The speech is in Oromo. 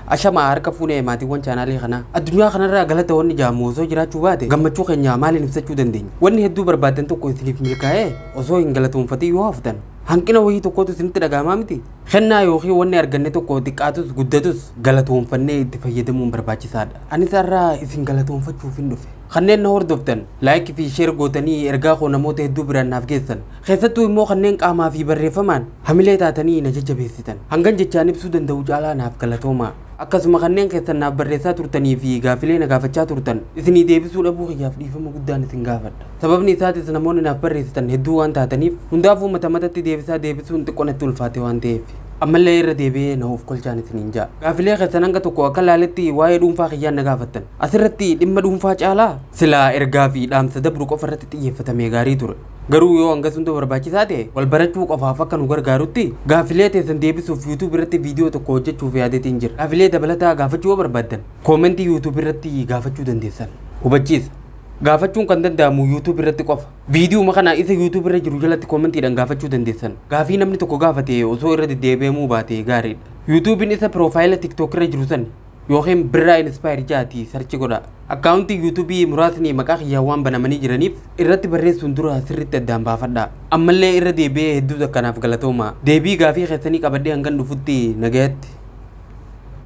ashama harka fuune maatiiwwan chaanaalii kana addunyaa kanarraa galata wanni jaamu osoo jiraachuu baate gammachuu keenya maaliin ibsachuu dandeenya wanni hedduu barbaadan tokko isiniif milkaa'ee osoo hin galatoonfatin yoo haftan hanqina wayii tokkotu isinitti dhaga'amaa miti kennaa yookiin wanni arganne tokko xiqqaatus guddatus galatoonfannee itti fayyadamuun barbaachisaadha anis irraa isin galatoonfachuuf hin dhufe kanneen na hordoftan laayik fi sheer gootanii ergaa koo namoota hedduu biraan naaf geessan keessattuu immoo kanneen qaamaa fi barreeffamaan hamilee taatanii na jajjabeessitan hangan jechaan ibsuu danda'u caalaa naaf galatoomaa akkasuma kanneen keessan naaf barreessaa turtanii fi gaafilee na gaafachaa turtan isinii deebisuu dhabuu kiyyaaf dhiifama guddaan isin gaafadha sababni isaatis namoonni naaf barreessitan hedduu waan taataniif hundaafuu mata matatti deebisuun xiqqoo natti ulfaate waan ta'eef ammallee irra deebi'ee na of kolchaan isiniin ja'a gaafilee keessan hanga tokko akka laaletti waa'ee dhuunfaa kiyyaan na gaafattan asirratti dhimma dhuunfaa caalaa silaa ergaa fi dhaamsa dabru qofa irratti xiyyeeffatamee gaarii ture garuu yoo hangas hunda barbaachisaa ta'e wal barachuu qofaaf akka nu gargaarutti gaafilee teessan deebisuuf YouTube irratti viidiyoo tokko hojjechuuf yaadeetiin jira gaafilee dabalataa gaafachuu yoo barbaaddan koomentii YouTube irratti gaafachuu dandeessan hubachiisa gaafachuun kan danda'amu YouTube irratti qofa viidiyoo kana isa YouTube irra jiru jalatti koomentiidhaan gaafachuu dandeessan gaafii namni tokko gaafate osoo irra deddeebi'amuu baate gaariidha YouTubein isa profaayila TikTok irra jiru san yookiin birraa inspire jaati sarchi godha akkaawuntii YouTube muraasni maqaa kiyyaawwan banamanii jiraniif irratti barreessuun dura sirriitti addaan baafadha ammallee irra deebi'ee hedduu akkanaaf galatooma deebii gaafii keessanii qabadhee hangan dhufutti nagaatti